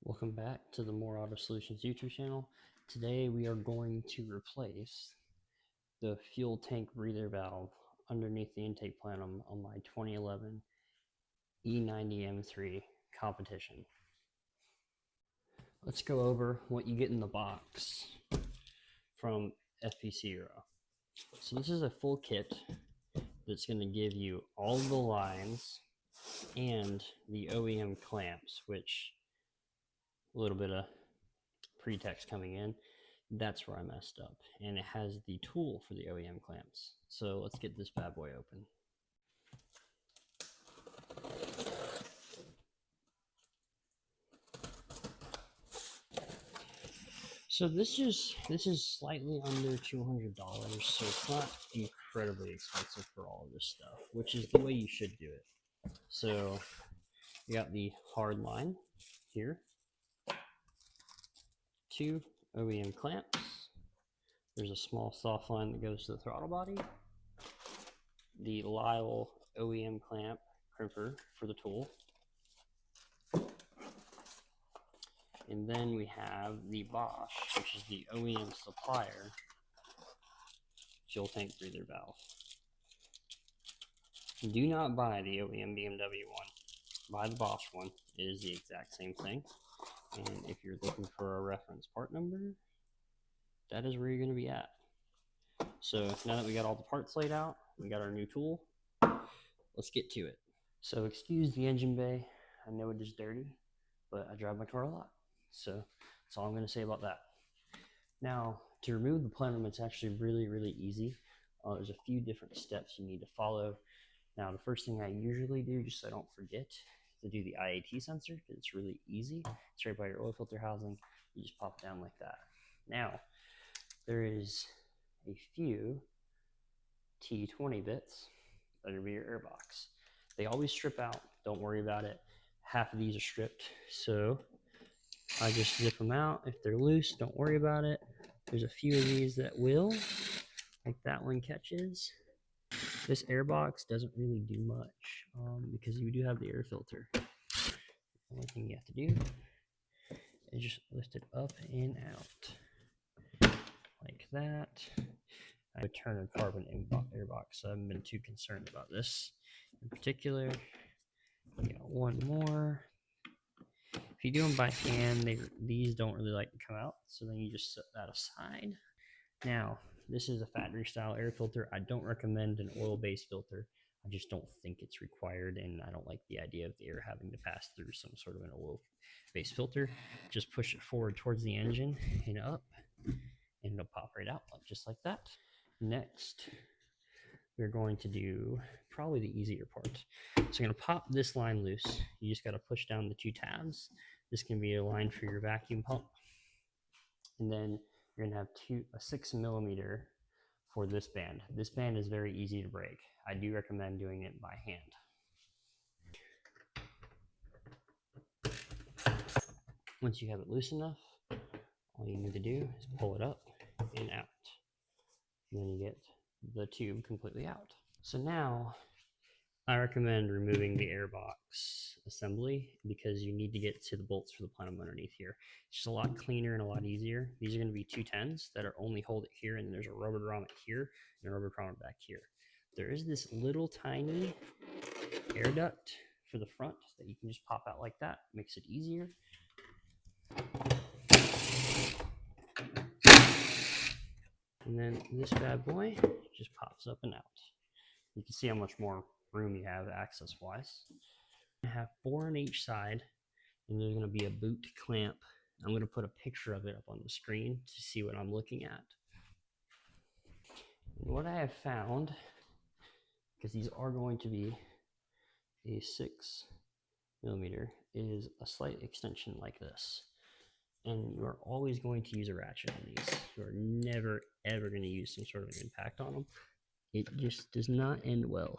Welcome back to the More Auto Solutions YouTube channel. Today we are going to replace the fuel tank breather valve underneath the intake plenum on my 2011 E90 M3 competition. Let's go over what you get in the box from FCP Euro. So this is a full kit that's going to give you all the lines and the OEM clamps, which a little bit of pretext coming in. That's where I messed up. And it has the tool for the OEM clamps. So let's get this bad boy open. So this is slightly under $200, so it's not incredibly expensive for all of this stuff, which is the way you should do it. So you got the hard line here, 2 OEM clamps. There's a small soft line that goes to the throttle body, the Lyle OEM clamp crimper for the tool, and then we have the Bosch, which is the OEM supplier fuel tank breather valve. Do not buy the OEM BMW one. Buy the Bosch one. It is the exact same thing. And if you're looking for a reference part number, that is where you're going to be at. So now that we got all the parts laid out, we got our new tool, let's get to it. So excuse the engine bay. I know it is dirty, but I drive my car a lot. So that's all I'm going to say about that. Now, to remove the plenum, it's actually really easy. There's a few different steps you need to follow. Now, the first thing I usually do, just so I don't forget, is to do the IAT sensor, because it's really easy. It's right by your oil filter housing. You just pop it down like that. Now, there is a few T20 bits under your airbox. They always strip out. Don't worry about it. Half of these are stripped, so I just zip them out. If they're loose, don't worry about it. There's a few of these that will, like that one catches. This airbox doesn't really do much because you do have the air filter. The only thing you have to do is just lift it up and out like that. I would turn a carbon airbox, so I haven't been too concerned about this in particular. We got one more. If you do them by hand, these don't really like to come out, so then you just set that aside. Now, this is a factory style air filter. I don't recommend an oil-based filter. I just don't think it's required, and I don't like the idea of the air having to pass through some sort of an oil-based filter. Just push it forward towards the engine and up, and it'll pop right out just like that. Next, we're going to do probably the easier part. So I'm going to pop this line loose. You just got to push down the 2 tabs. This can be a line for your vacuum pump. And then you're going to have a 6mm for this band. This band is very easy to break. I do recommend doing it by hand. Once you have it loose enough, all you need to do is pull it up and out. And then you get the tube completely out. So now I recommend removing the airbox assembly because you need to get to the bolts for the plenum underneath here. It's just a lot cleaner and a lot easier. These are going to be 210s that are only hold it here, and then there's a rubber grommet here and a rubber grommet back here. There is this little tiny air duct for the front that you can just pop out like that. Makes it easier. And then this bad boy just pops up and out. You can see how much more room you have access wise. I have 4 on each side, and there's going to be a boot clamp. I'm going to put a picture of it up on the screen to see what I'm looking at. And what I have found, because these are going to be a 6mm, is a slight extension like this. And you are always going to use a ratchet on these. You are never ever going to use some sort of impact on them. It just does not end well.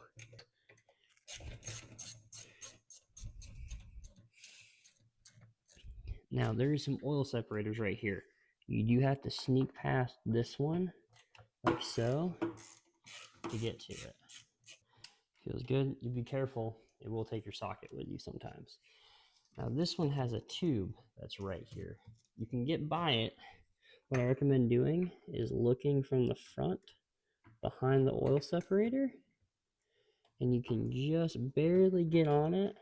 Now there is some oil separators right here. You do have to sneak past this one, like so, to get to it. Feels good. You be careful. It will take your socket with you sometimes. Now this one has a tube that's right here. You can get by it. What I recommend doing is looking from the front behind the oil separator, and you can just barely get on it.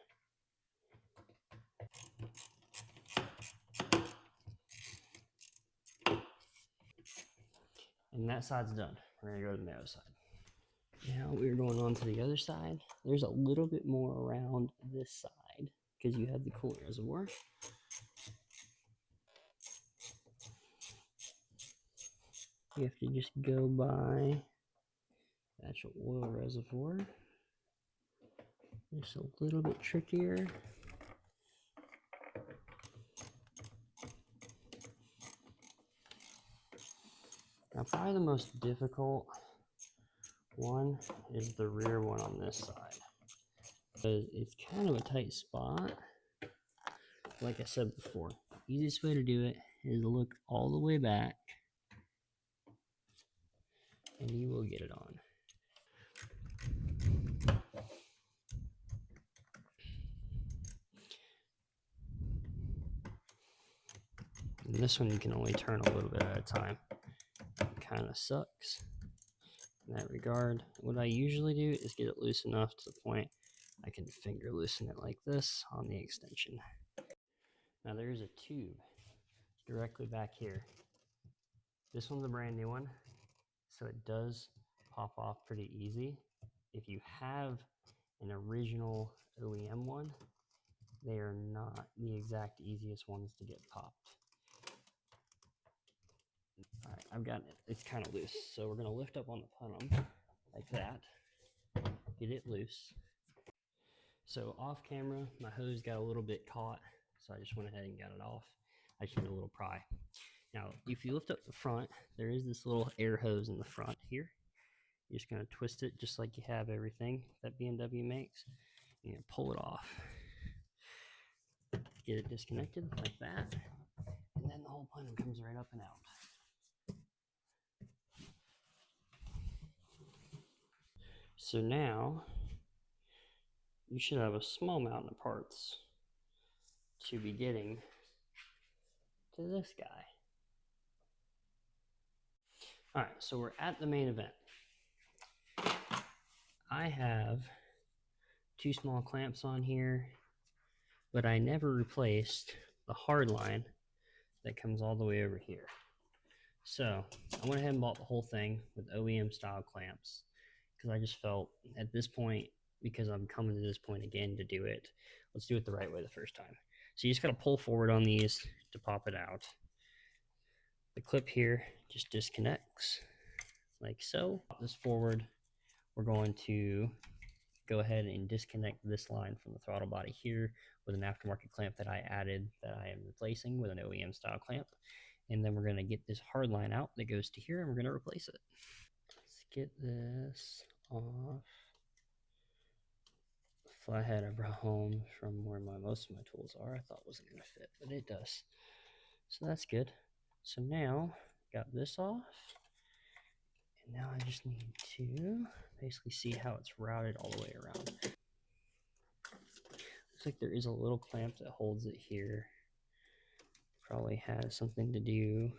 And that side's done. We're gonna go to the other side. Now we're going on to the other side. There's a little bit more around this side because you have the coolant reservoir. You have to just go by the actual oil reservoir. It's a little bit trickier. Now probably the most difficult one is the rear one on this side, because it's kind of a tight spot. Like I said before, the easiest way to do it is look all the way back and you will get it on. And this one you can only turn a little bit at a time. It kind of sucks in that regard. What I usually do is get it loose enough to the point I can finger loosen it like this on the extension. Now there's a tube directly back here. This one's a brand new one, so it does pop off pretty easy. If you have an original OEM one, they are not the exact easiest ones to get popped. All right, I've got it. It's kind of loose, so we're going to lift up on the plenum like that, get it loose. So off camera, my hose got a little bit caught, so I just went ahead and got it off. I just need a little pry. Now, if you lift up the front, there is this little air hose in the front here. You're just going to twist it just like you have everything that BMW makes. You're going to pull it off. Get it disconnected like that, and then the whole plenum comes right up and out. So now you should have a small amount of parts to be getting to this guy. All right, so we're at the main event. I have two small clamps on here, but I never replaced the hard line that comes all the way over here. So I went ahead and bought the whole thing with OEM style clamps because I just felt at this point, because I'm coming to this point again to do it, let's do it the right way the first time. So you just got to pull forward on these to pop it out. The clip here just disconnects like so. Pop this forward. We're going to go ahead and disconnect this line from the throttle body here with an aftermarket clamp that I added that I am replacing with an OEM style clamp. And then we're going to get this hard line out that goes to here and we're going to replace it. Let's get this off. Flathead I brought home from where most of my tools are. I thought wasn't going to fit, but it does. So that's good. So now, got this off. And now I just need to basically see how it's routed all the way around. Looks like there is a little clamp that holds it here. Probably has something to do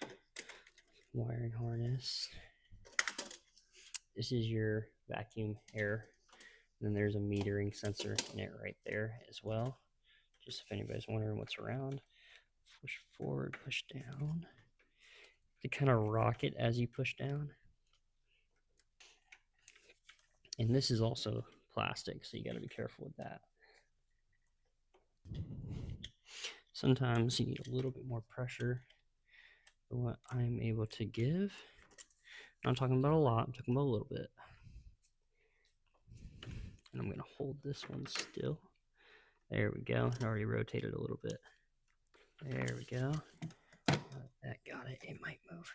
with wiring harness. This is your vacuum air. And then there's a metering sensor in it right there as well. Just if anybody's wondering what's around. Push forward, push down. To kind of rock it as you push down. And this is also plastic, so you got to be careful with that. Sometimes you need a little bit more pressure than what I'm able to give. I'm not talking about a lot, I'm talking about a little bit. And I'm going to hold this one still. There we go. It already rotated a little bit. There we go. That got it. It might move.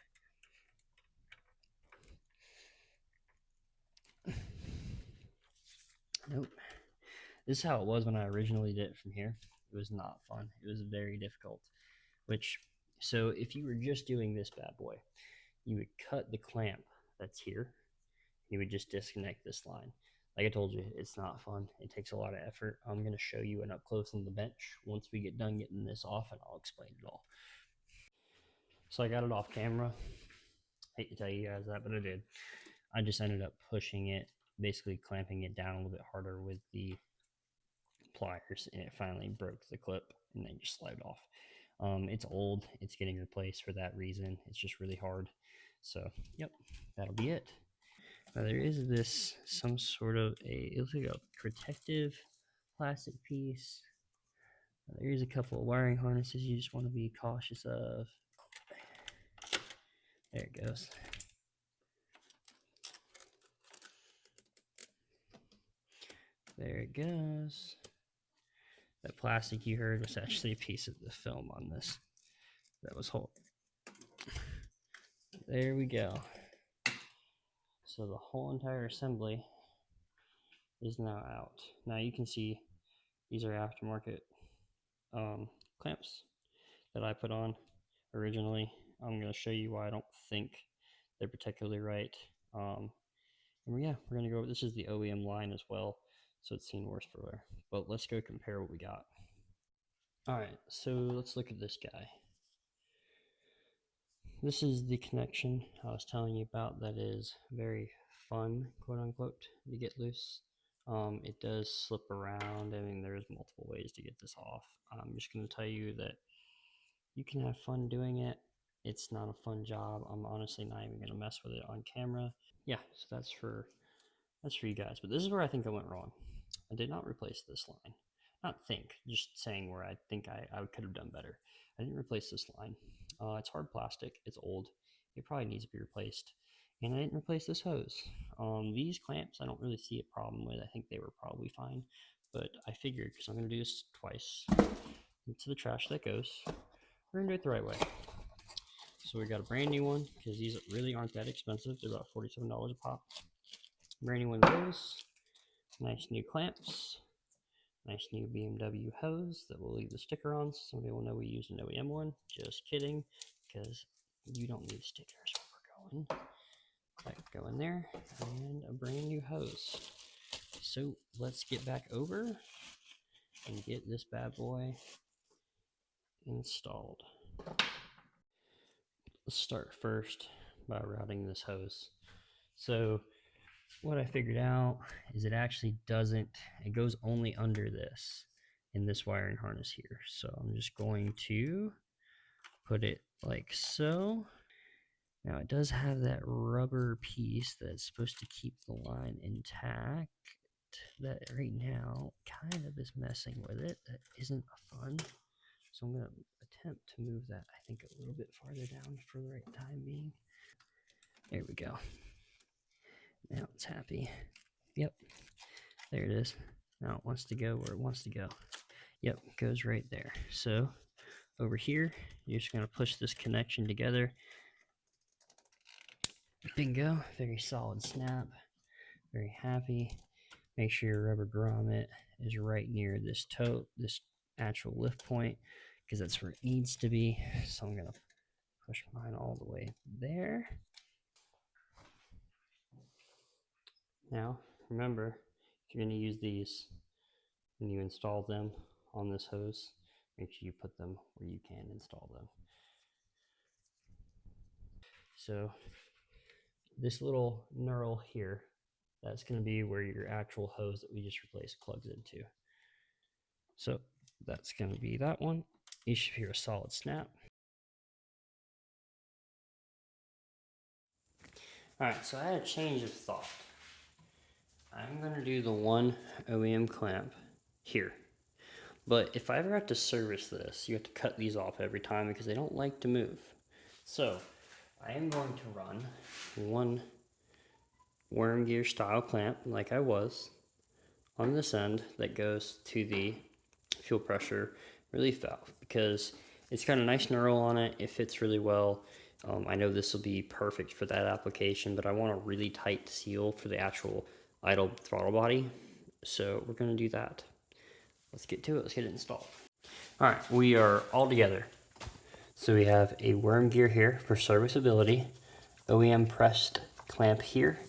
Nope. This is how it was when I originally did it from here. It was not fun. It was very difficult. So if you were just doing this bad boy, you would cut the clamp that's here. You would just disconnect this line. Like I told you, it's not fun. It takes a lot of effort. I'm going to show you an up close on the bench once we get done getting this off, and I'll explain it all. So I got it off camera. Hate to tell you guys that, but I did. I just ended up pushing it, basically clamping it down a little bit harder with the pliers, and it finally broke the clip and then just slid off. It's old. It's getting replaced for that reason. It's just really hard. So, yep, that'll be it. Now there is this, some sort of it looks like a protective plastic piece. There's a couple of wiring harnesses you just want to be cautious of. There it goes. There it goes. That plastic you heard was actually a piece of the film on this. That was whole. There we go. So the whole entire assembly is now out. Now you can see these are aftermarket clamps that I put on originally. I'm going to show you why I don't think they're particularly right. And yeah, we're going to go over, this is the OEM line as well, so it's seen worse for wear. But let's go compare what we got. Alright, so let's look at this guy. This is the connection I was telling you about that is very fun, quote unquote, to get loose. It does slip around. I mean, there's multiple ways to get this off. I'm just going to tell you that you can have fun doing it. It's not a fun job. I'm honestly not even going to mess with it on camera. Yeah, so that's for you guys. But this is where I think I went wrong. I did not replace this line. Not think, just saying where I think I could have done better. I didn't replace this line. It's hard plastic. It's old. It probably needs to be replaced. And I didn't replace this hose. These clamps I don't really see a problem with. I think they were probably fine. But I figured, because I'm going to do this twice, into the trash that goes, we're going to do it the right way. So we got a brand new one, because these really aren't that expensive. They're about $47 a pop. Brand new one of those. Nice new clamps. Nice new BMW hose that we'll leave the sticker on so somebody will know we used an OEM one. Just kidding, because you don't need stickers where we're going. That go in there, and a brand new hose. So let's get back over and get this bad boy installed. Let's start first by routing this hose. So what I figured out is it actually doesn't, it goes only under this in this wiring harness here. So I'm just going to put it like so. Now it does have that rubber piece that's supposed to keep the line intact that right now kind of is messing with it. That isn't fun. So I'm going to attempt to move that, I think, a little bit farther down for the right time being. There we go. Now it's happy. Yep, there it is. Now it wants to go where it wants to go. Yep, it goes right there. So over here, you're just going to push this connection together. Bingo, very solid snap. Very happy. Make sure your rubber grommet is right near this toe, this actual lift point, because that's where it needs to be. So I'm going to push mine all the way there. Now, remember, if you're going to use these when you install them on this hose, make sure you put them where you can install them. So this little knurl here, that's going to be where your actual hose that we just replaced plugs into. So that's going to be that one. You should hear a solid snap. Alright, so I had a change of thought. I'm going to do the one OEM clamp here. But if I ever have to service this, you have to cut these off every time because they don't like to move. So I am going to run one worm gear style clamp like I was on this end that goes to the fuel pressure relief valve because it's got a nice knurl on it. It fits really well. I know this will be perfect for that application, but I want a really tight seal for the actual idle throttle body. So we're going to do that. Let's get to it. Let's get it installed. All right, we are all together. So we have a worm gear here for serviceability, OEM pressed clamp here,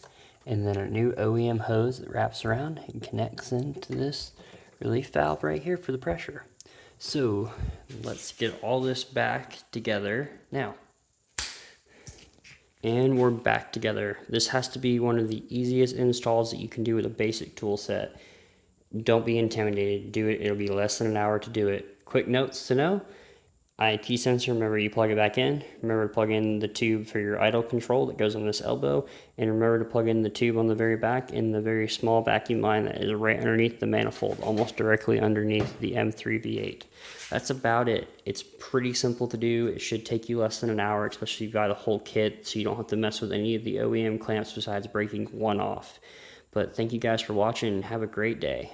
and then a new OEM hose that wraps around and connects into this relief valve right here for the pressure. So let's get all this back together now. And we're back together. This has to be one of the easiest installs that you can do with a basic tool set. Don't be intimidated. Do it. It'll be less than an hour to do it. Quick notes to know. IIT sensor, remember you plug it back in. Remember to plug in the tube for your idle control that goes on this elbow. And remember to plug in the tube on the very back in the very small vacuum line that is right underneath the manifold, almost directly underneath the M3 V8. That's about it. It's pretty simple to do. It should take you less than an hour, especially if you've got a whole kit, so you don't have to mess with any of the OEM clamps besides breaking one off. But thank you guys for watching and have a great day.